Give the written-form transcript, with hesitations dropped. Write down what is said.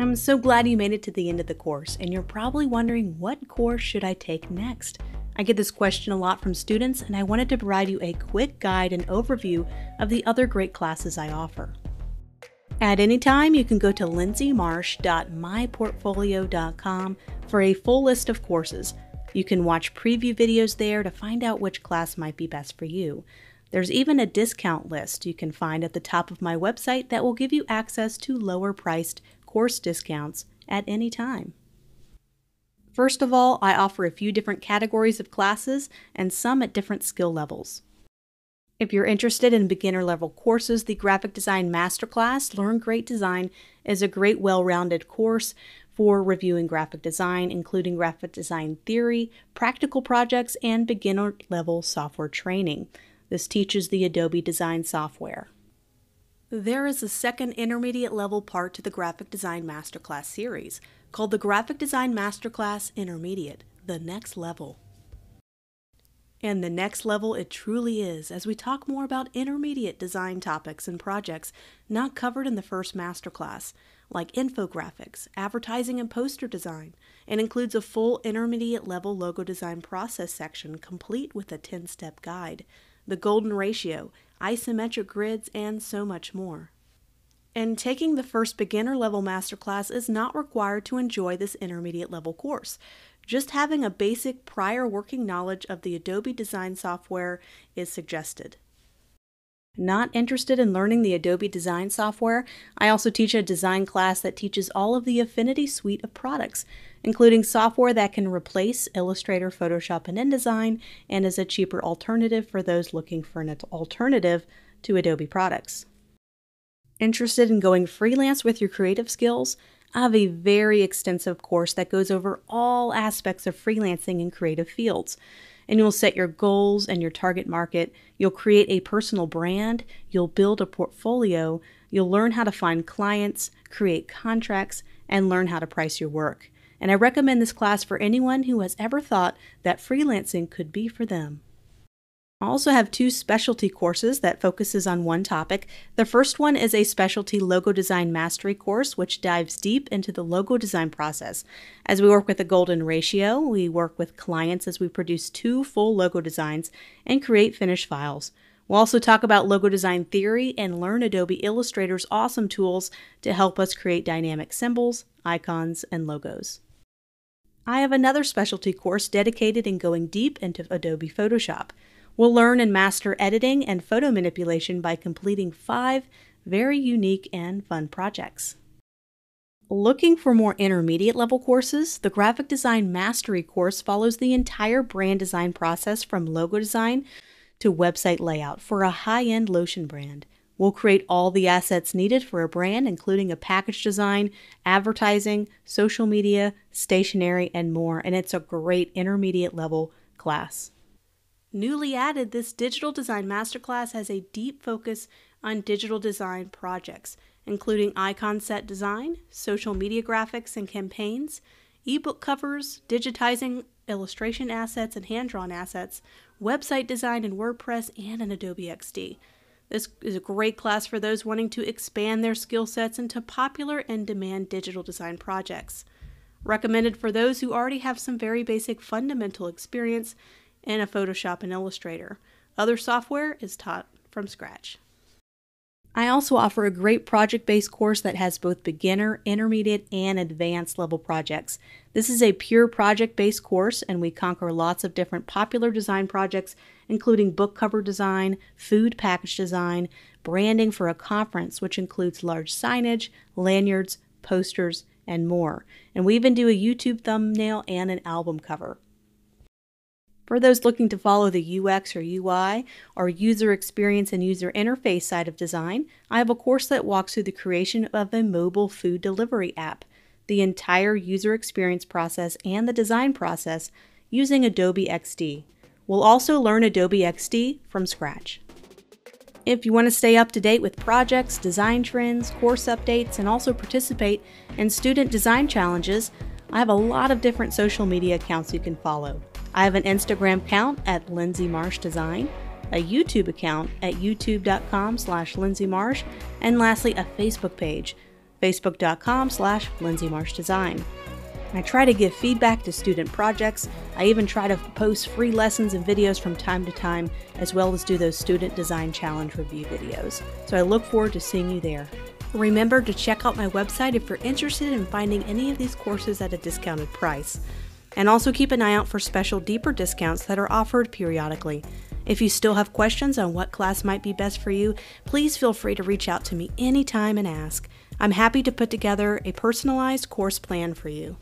I'm so glad you made it to the end of the course, and you're probably wondering, what course should I take next? I get this question a lot from students, and I wanted to provide you a quick guide and overview of the other great classes I offer. At any time, you can go to lindsaymarsh.myportfolio.com for a full list of courses. You can watch preview videos there to find out which class might be best for you. There's even a discount list you can find at the top of my website that will give you access to lower priced course discounts at any time. First of all, I offer a few different categories of classes and some at different skill levels. If you're interested in beginner level courses, the Graphic Design Masterclass, Learn Great Design, is a great well-rounded course for reviewing graphic design, including graphic design theory, practical projects, and beginner level software training. This teaches the Adobe design software. There is a second intermediate level part to the Graphic Design Masterclass series, called the Graphic Design Masterclass Intermediate, the next level. And the next level it truly is, as we talk more about intermediate design topics and projects not covered in the first masterclass, like infographics, advertising and poster design, and includes a full intermediate level logo design process section complete with a 10-step guide, the golden ratio, isometric grids, and so much more. And taking the first beginner level masterclass is not required to enjoy this intermediate level course. Just having a basic prior working knowledge of the Adobe design software is suggested. Not interested in learning the Adobe design software? I also teach a design class that teaches all of the Affinity suite of products, including software that can replace Illustrator, Photoshop, and InDesign, and is a cheaper alternative for those looking for an alternative to Adobe products. Interested in going freelance with your creative skills? I have a very extensive course that goes over all aspects of freelancing in creative fields. And you'll set your goals and your target market, you'll create a personal brand, you'll build a portfolio, you'll learn how to find clients, create contracts, and learn how to price your work. And I recommend this class for anyone who has ever thought that freelancing could be for them. I also have two specialty courses that focuses on one topic. The first one is a specialty logo design mastery course, which dives deep into the logo design process. As we work with the golden ratio, we work with clients as we produce 2 full logo designs and create finished files. We'll also talk about logo design theory and learn Adobe Illustrator's awesome tools to help us create dynamic symbols, icons, and logos. I have another specialty course dedicated in going deep into Adobe Photoshop. We'll learn and master editing and photo manipulation by completing 5 very unique and fun projects. Looking for more intermediate level courses, the Graphic Design Mastery course follows the entire brand design process from logo design to website layout for a high-end lotion brand. We'll create all the assets needed for a brand, including a package design, advertising, social media, stationery, and more, and it's a great intermediate level class. Newly added, this Digital Design Masterclass has a deep focus on digital design projects, including icon set design, social media graphics and campaigns, ebook covers, digitizing illustration assets and hand-drawn assets, website design in WordPress, and an Adobe XD. This is a great class for those wanting to expand their skill sets into popular and demand digital design projects. Recommended for those who already have some very basic fundamental experience in a Photoshop and Illustrator. Other software is taught from scratch. I also offer a great project-based course that has both beginner, intermediate, and advanced level projects. This is a pure project-based course, and we conquer lots of different popular design projects, including book cover design, food package design, branding for a conference, which includes large signage, lanyards, posters, and more. And we even do a YouTube thumbnail and an album cover. For those looking to follow the UX or UI or user experience and user interface side of design, I have a course that walks through the creation of a mobile food delivery app, the entire user experience process and the design process using Adobe XD. We'll also learn Adobe XD from scratch. If you want to stay up to date with projects, design trends, course updates, and also participate in student design challenges, I have a lot of different social media accounts you can follow. I have an Instagram account at Lindsay Marsh Design, a YouTube account at youtube.com/LindsayMarsh, and lastly a Facebook page. facebook.com/Lindsay Marsh Design. I try to give feedback to student projects. I even try to post free lessons and videos from time to time, as well as do those Student Design Challenge review videos. So I look forward to seeing you there. Remember to check out my website if you're interested in finding any of these courses at a discounted price. And also keep an eye out for special deeper discounts that are offered periodically. If you still have questions on what class might be best for you, please feel free to reach out to me anytime and ask. I'm happy to put together a personalized course plan for you.